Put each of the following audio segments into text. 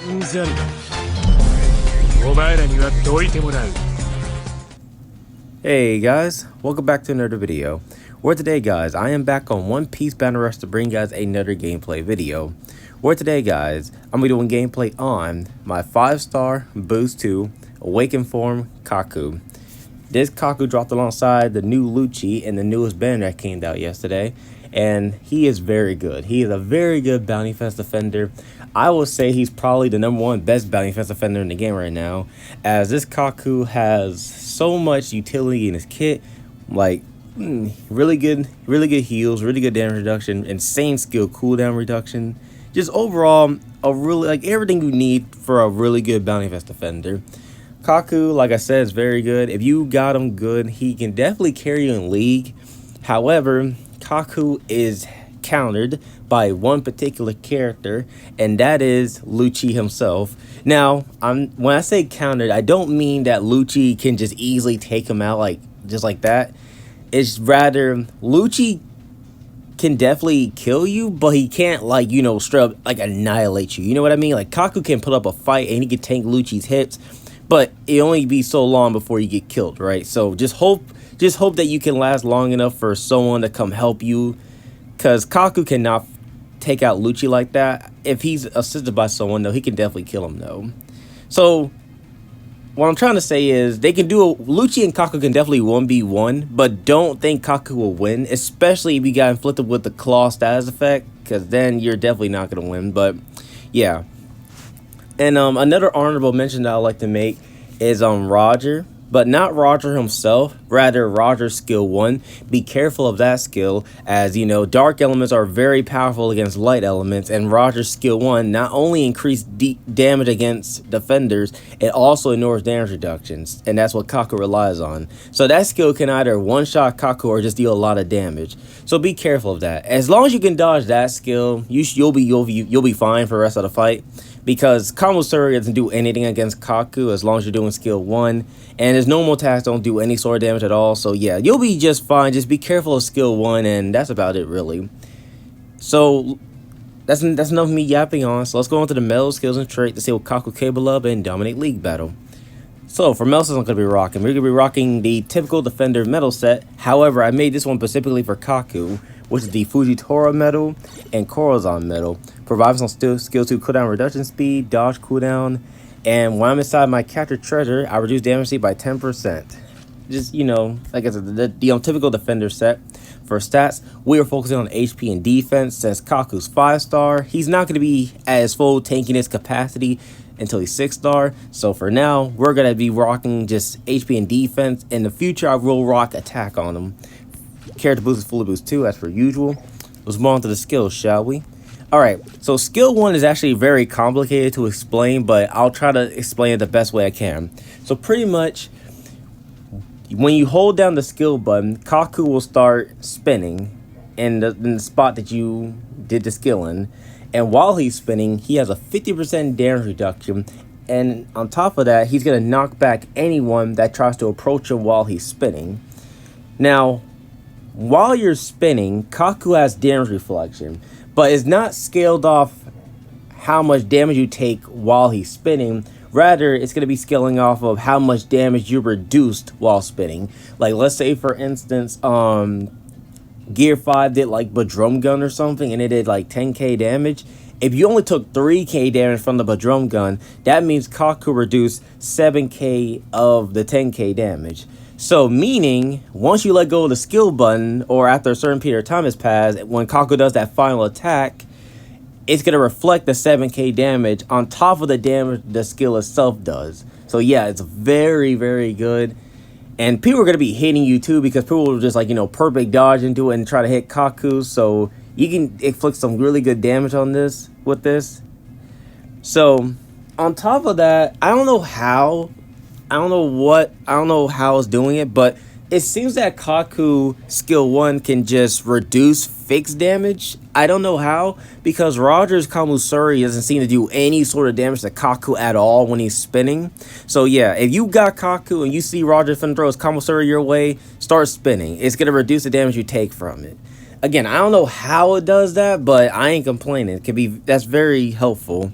うんざりだ。お前らにはどいてもらう。 Hey guys, welcome back to another video. Where today guys, I am back on One Piece Battle Rush to bring you guys another gameplay video. Where today guys, I'm going to be doing gameplay on my 5-star Boost2 Awakened Form Kaku. This Kaku dropped alongside the new Lucci and the newest banner that came out yesterday. And he is very good. He is a very good bounty fence defender. I will say he's probably the #1 best bounty fence defender in the game right now, as this Kaku has so much utility in his kit, like really good heals, really good damage reduction, insane skill cooldown reduction, just overall a really like everything you need for a really good bounty fence defender. Kaku, like I said, is very good. If you got him good, he can definitely carry you in League. However, Kaku is countered by one particular character, and that is Lucci himself. Now, when I say countered, I don't mean that Lucci can just easily take him out just like that. It's rather Lucci can definitely kill you, but he can't straight up annihilate you. You know what I mean? Like Kaku can put up a fight and he can tank Lucci's hits, but it only be so long before you get killed, right? So just hope that you can last long enough for someone to come help you, because Kaku cannot take out Lucci like that. If he's assisted by someone, though, he can definitely kill him, though. So what I'm trying to say is Lucci and Kaku can definitely 1v1, but don't think Kaku will win, especially if you got inflicted with the claw status effect, because then you're definitely not going to win. But yeah. And another honorable mention that I like to make is Roger, but not Roger himself, rather Roger's skill 1. Be careful of that skill, as you know dark elements are very powerful against light elements, and Roger's skill 1 not only increased damage against defenders, it also ignores damage reductions, and that's what Kaku relies on. So that skill can either one-shot Kaku or just deal a lot of damage. So be careful of that. As long as you can dodge that skill, you'll be fine for the rest of the fight, because Kamusuri doesn't do anything against Kaku as long as you're doing skill 1, and his normal attacks don't do any sort of damage at all. So yeah, you'll be just fine. Just be careful of skill 1, and that's about it really. So that's enough of me yapping on. So let's go on to the metal skills and trait to see what Kaku capable of in Dominate League battle. So for metal skills, we're going to be rocking the typical defender metal set. However, I made this one specifically for Kaku, which is the Fujitora metal and Corazon metal. Provides some skill 2 cooldown reduction speed, dodge cooldown, and when I'm inside my captured treasure, I reduce damage speed by 10%. Just, like I said, the typical defender set. For stats, we are focusing on HP and defense. Since Kaku's 5-star, he's not going to be at his full tankiness capacity until he's 6-star. So for now, we're going to be rocking just HP and defense. In the future, I will rock attack on him. Character boost is fully boost 2 as per usual. Let's move on to the skills, shall we? Alright, so skill 1 is actually very complicated to explain, but I'll try to explain it the best way I can. So pretty much, when you hold down the skill button, Kaku will start spinning in the spot that you did the skill in. And while he's spinning, he has a 50% damage reduction. And on top of that, he's going to knock back anyone that tries to approach him while he's spinning. Now, while you're spinning, Kaku has damage reflection, but it's not scaled off how much damage you take while he's spinning. Rather, it's going to be scaling off of how much damage you reduced while spinning. Like, let's say, for instance, Gear 5 did like Badrum Gun or something, and it did like 10k damage. If you only took 3k damage from the Badrum Gun, that means Kaku reduced 7k of the 10k damage. So meaning, once you let go of the skill button, or after a certain period of time has passed, when Kaku does that final attack, it's going to reflect the 7k damage on top of the damage the skill itself does. So yeah, it's very, very good. And people are going to be hitting you too, because people will just perfect dodge into it and try to hit Kaku. So you can inflict some really good damage on this with this. So on top of that, I don't know how it's doing it, but it seems that Kaku skill 1 can just reduce fixed damage. I don't know how, because Roger's Kamusuri doesn't seem to do any sort of damage to Kaku at all when he's spinning. So yeah, if you got Kaku and you see Roger finna throw his Kamusuri your way, start spinning. It's gonna reduce the damage you take from it. Again, I don't know how it does that, but I ain't complaining. That's very helpful.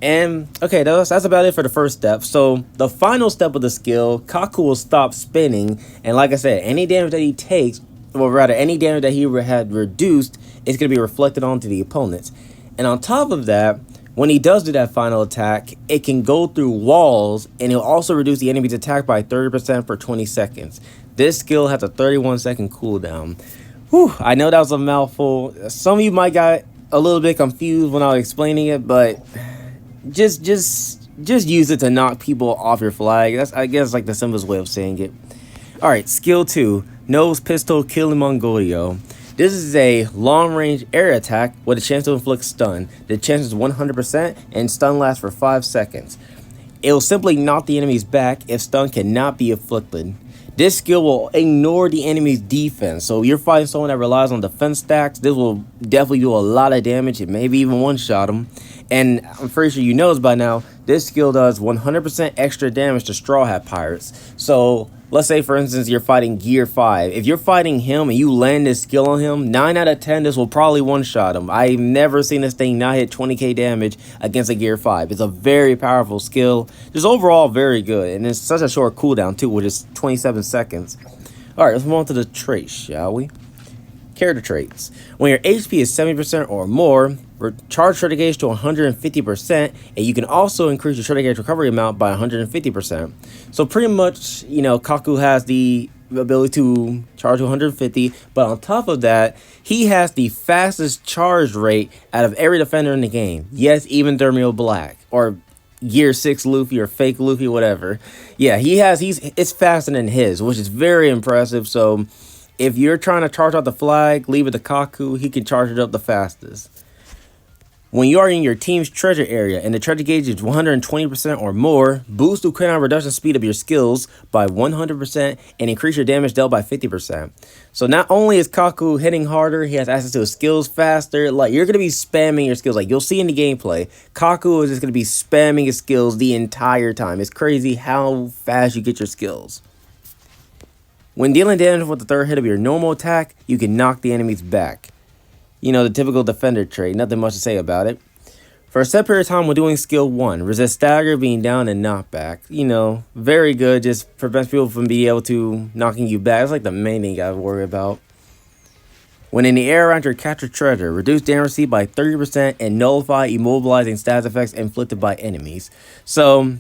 And okay, that's about it for the first step. So the final step of the skill, Kaku will stop spinning, and like I said, any damage that he takes, or rather any damage that he had reduced, is going to be reflected onto the opponents. And on top of that, when he does do that final attack, it can go through walls, and it'll also reduce the enemy's attack by 30% for 20 seconds. This skill has a 31-second cooldown. Whew, I know that was a mouthful. Some of you might got a little bit confused when I was explaining it, but just use it to knock people off your flag. That's, I guess, like the simplest way of saying it. All right, skill 2, nose pistol killing Mongolio. This is a long-range air attack with a chance to inflict stun. The chance is 100%, and stun lasts for 5 seconds. It will simply knock the enemies back if stun cannot be inflicted. This skill will ignore the enemy's defense. So you're fighting someone that relies on defense stacks, this will definitely do a lot of damage. It maybe even one-shot them. And I'm pretty sure you know this by now, this skill does 100% extra damage to Straw Hat Pirates. So let's say, for instance, you're fighting Gear 5. If you're fighting him and you land this skill on him, 9 out of 10, this will probably one-shot him. I've never seen this thing not hit 20k damage against a Gear 5. It's a very powerful skill. Just overall very good. And it's such a short cooldown, too, which is 27 seconds. All right, let's move on to the traits, shall we? Character traits. When your HP is 70% or more, charge shredder gauge to 150%, and you can also increase your shredder gauge recovery amount by 150%. So pretty much, you know, Kaku has the ability to charge 150, but on top of that, he has the fastest charge rate out of every defender in the game. Yes, even Thermio Black, or Gear 6 Luffy, or fake Luffy, whatever. Yeah, it's faster than his, which is very impressive. So if you're trying to charge out the flag, leave it to Kaku. He can charge it up the fastest. When you are in your team's treasure area and the treasure gauge is 120% or more, boost the cooldown reduction speed of your skills by 100% and increase your damage dealt by 50%. So not only is Kaku hitting harder, he has access to his skills faster. Like, you're going to be spamming your skills. Like, you'll see in the gameplay, Kaku is just going to be spamming his skills the entire time. It's crazy how fast you get your skills. When dealing damage with the third hit of your normal attack, you can knock the enemies back. You know, the typical defender trait, nothing much to say about it. For a set period of time when doing skill 1, resist stagger, being down, and knockback. You know, very good, just prevents people from being able to knocking you back. That's like the main thing you gotta worry about. When in the air around your captured treasure, reduce damage received by 30% and nullify immobilizing status effects inflicted by enemies. So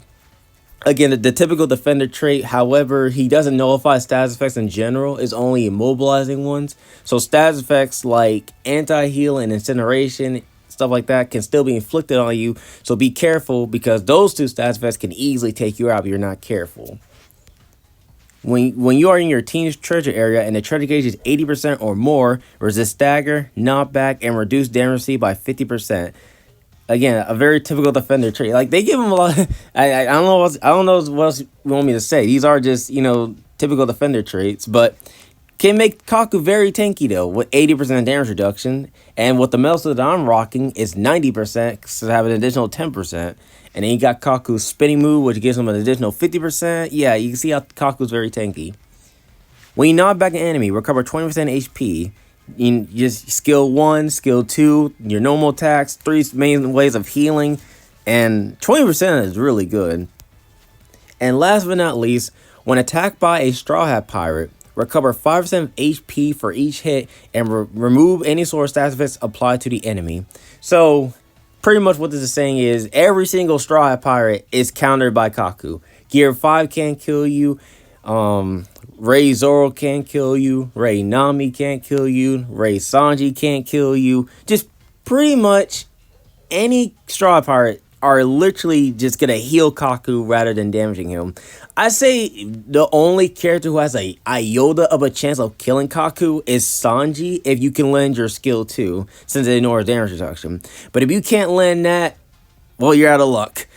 again, the typical defender trait, however, he doesn't nullify status effects in general, is only immobilizing ones. So status effects like anti-heal and incineration, stuff like that, can still be inflicted on you. So be careful, because those two status effects can easily take you out if you're not careful. When you are in your team's treasure area and the treasure gauge is 80% or more, resist stagger, knockback, and reduce damage received by 50%. Again, a very typical defender trait. Like, they give him a lot. I don't know what else you want me to say. These are just, you know, typical defender traits, but can make Kaku very tanky though, with 80% damage reduction. And with the Melsa that I'm rocking, it's 90%, so have an additional 10%. And then you got Kaku's spinning move, which gives him an additional 50%. Yeah, you can see how Kaku's very tanky. When you knock back an enemy, recover 20% HP. You just skill 1, skill 2, your normal attacks, 3 main ways of healing, and 20% is really good. And last but not least, when attacked by a Straw Hat Pirate, recover 5% of HP for each hit and remove any sort of status effects applied to the enemy. So pretty much what this is saying is every single Straw Hat Pirate is countered by Kaku. Gear 5 can't kill you. Rei Zoro can't kill you. Rei Nami can't kill you. Rei Sanji can't kill you. Just pretty much any Straw Hat Pirate are literally just gonna heal Kaku rather than damaging him. I say the only character who has a iota of a chance of killing Kaku is Sanji, if you can land your skill 2, since it ignores damage reduction. But if you can't land that, well, you're out of luck.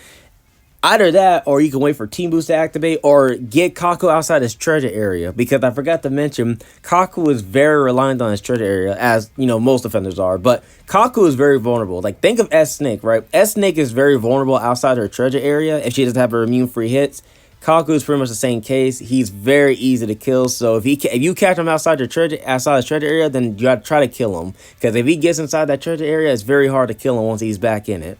Either that, or you can wait for Team Boost to activate, or get Kaku outside his treasure area. Because I forgot to mention, Kaku is very reliant on his treasure area, as, you know, most defenders are. But Kaku is very vulnerable. Like, think of S-Snake, right? S-Snake is very vulnerable outside her treasure area if she doesn't have her immune-free hits. Kaku is pretty much the same case. He's very easy to kill. So if you catch him outside his treasure area, then you gotta try to kill him. Because if he gets inside that treasure area, it's very hard to kill him once he's back in it.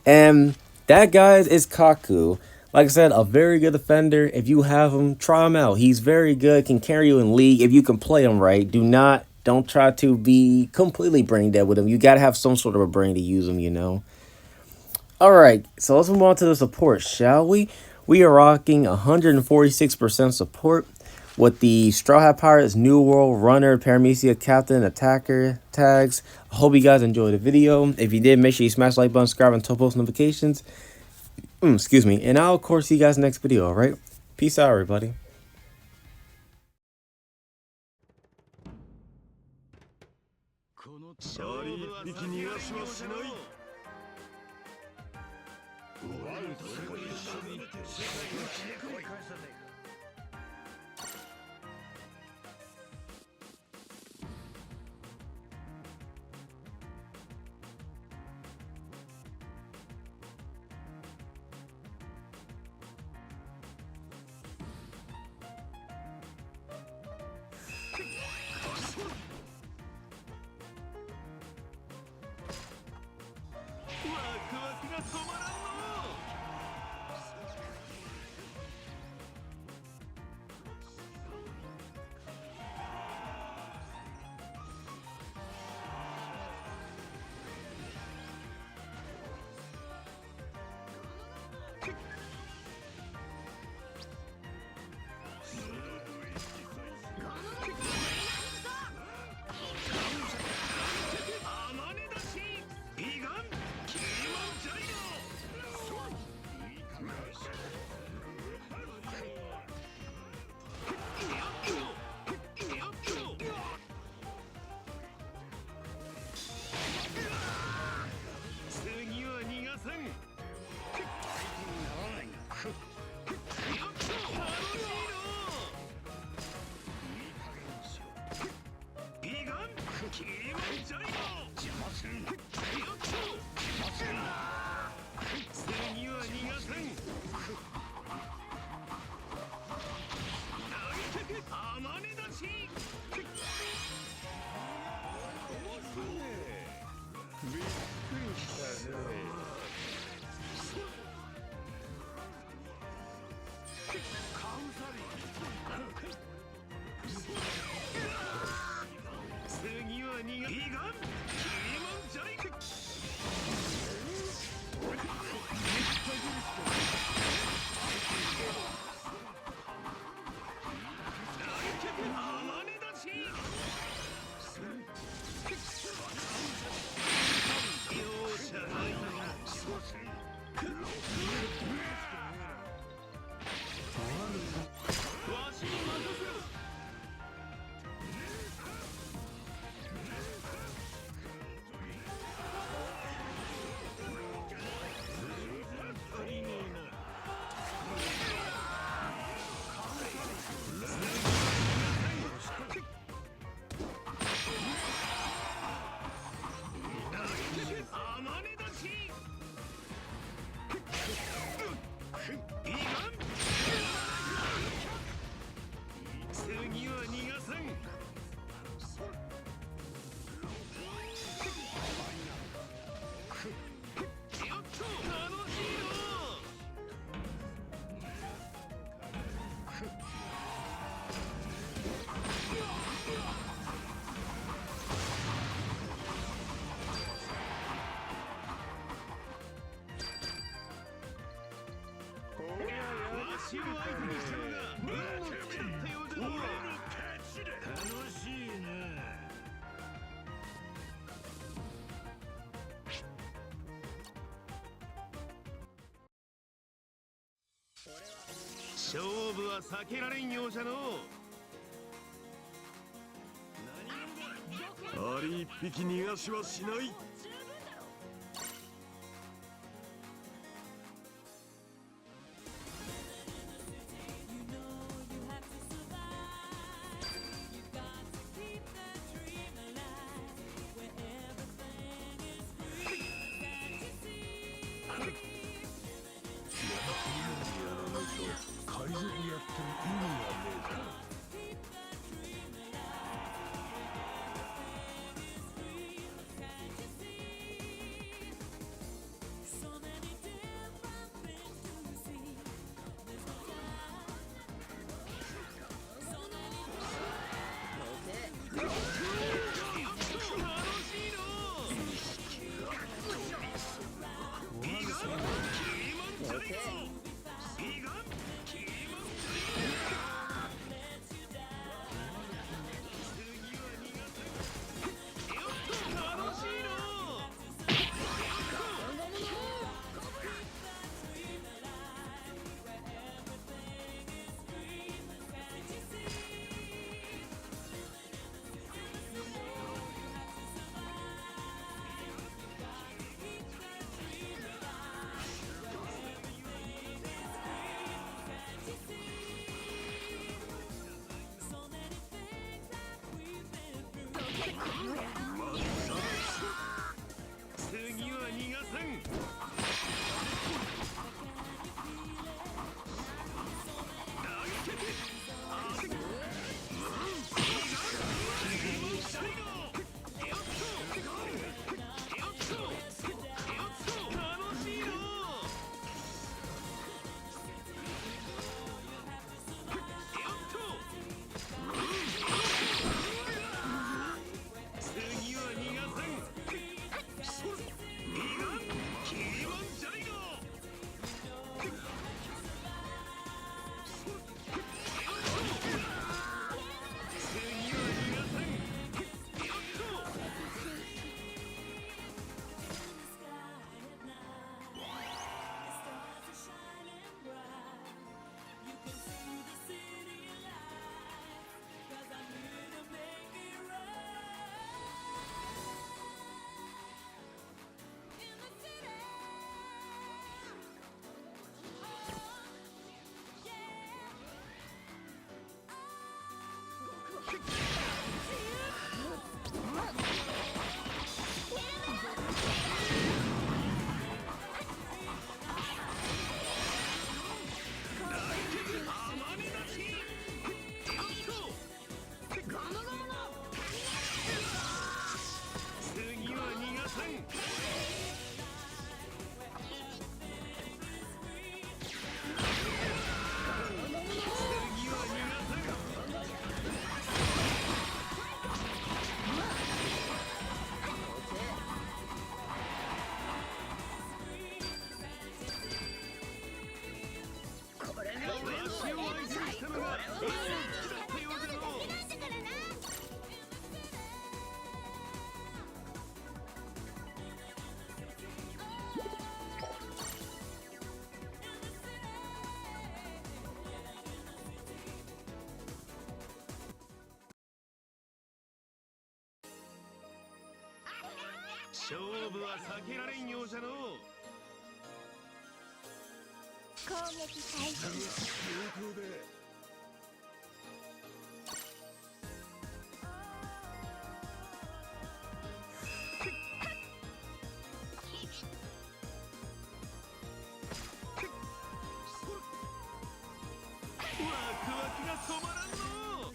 And that, guys, is Kaku. Like I said, a very good defender. If you have him, try him out. He's very good, can carry you in league if you can play him right. Don't try to be completely brain dead with him. You got to have some sort of a brain to use him, you know. All right, so let's move on to the support, shall we? We are rocking 146% support with the Straw Hat Pirates, New World, Runner, Paramecia, Captain, Attacker tags. I hope you guys enjoyed the video. If you did, make sure you smash the like button, subscribe, and turn post notifications. Excuse me. And I'll, of course, see you guys next video, all right? Peace out, everybody.勝負は避けられんようじゃのう。あり一匹逃がしはしない。次は逃がさん。勝負は避けられんようじゃのう。攻撃開始。上空でワクワクが止まらんのう。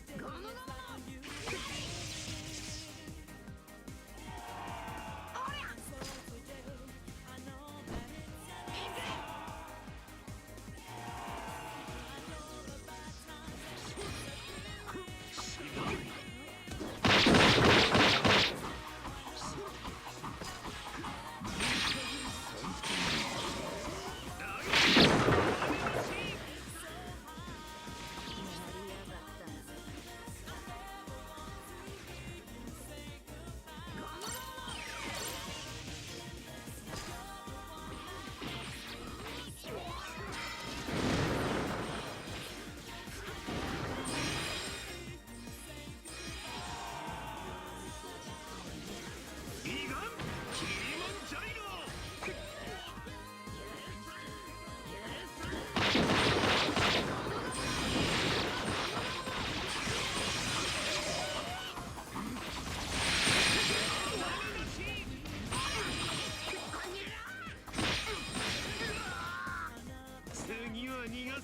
次は逃がさん。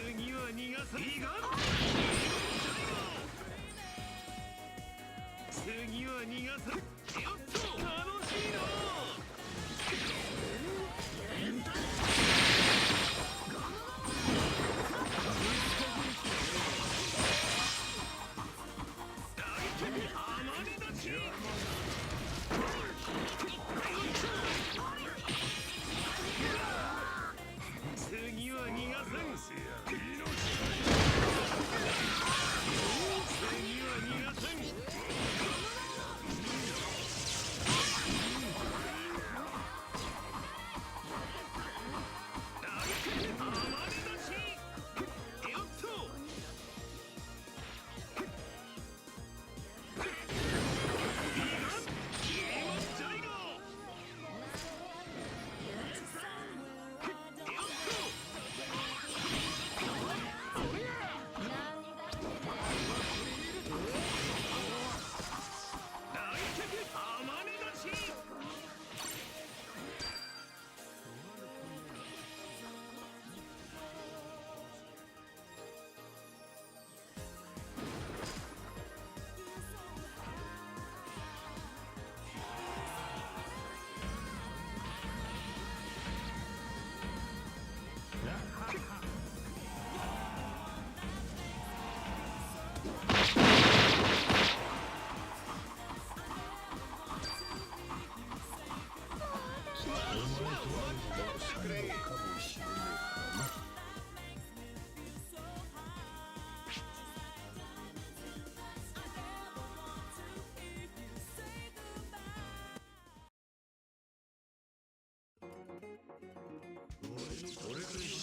次は逃がさん。次は逃がさん。よっと楽しいの。大敵あまりだち。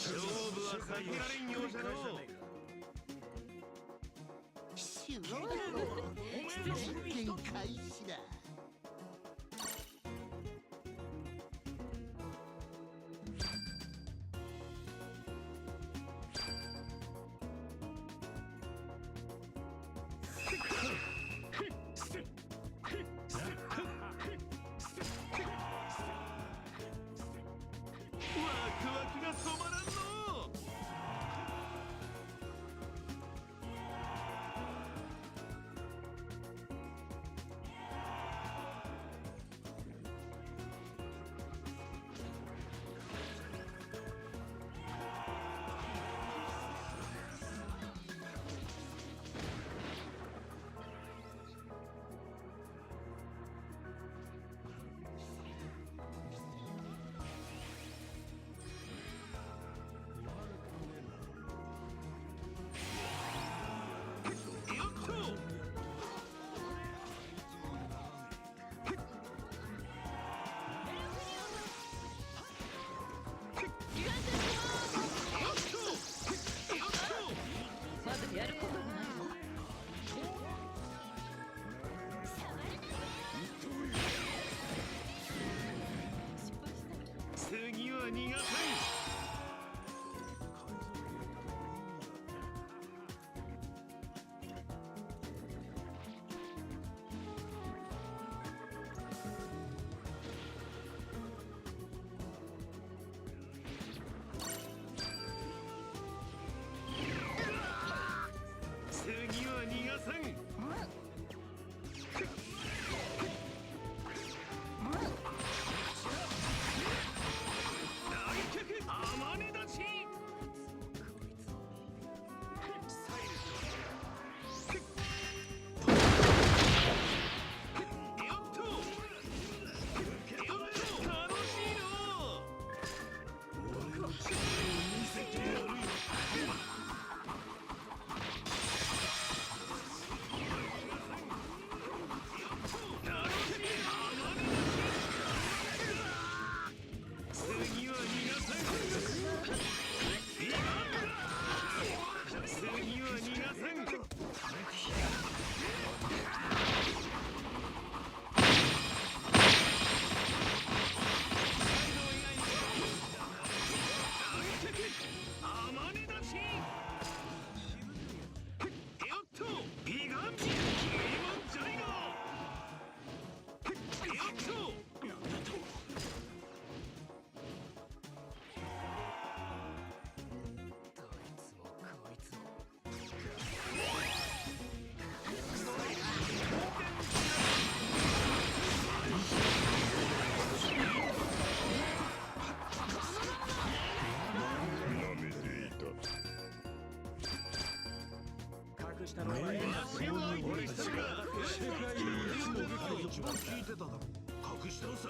勝負は避けられんようじゃの。実験開始だ。ワクワクが止まらんの。まだやることがないわ。次は逃がさん。次は逃がさん。大脚天音立ち。よっと楽しいの。俺の力を見せてやる。次は逃がさん。次は逃がさん。天音立ち。よっと美顔気持ち悪いの。よっと足を相手にしたのが世界で一番聞いてただろ。隠したのさ。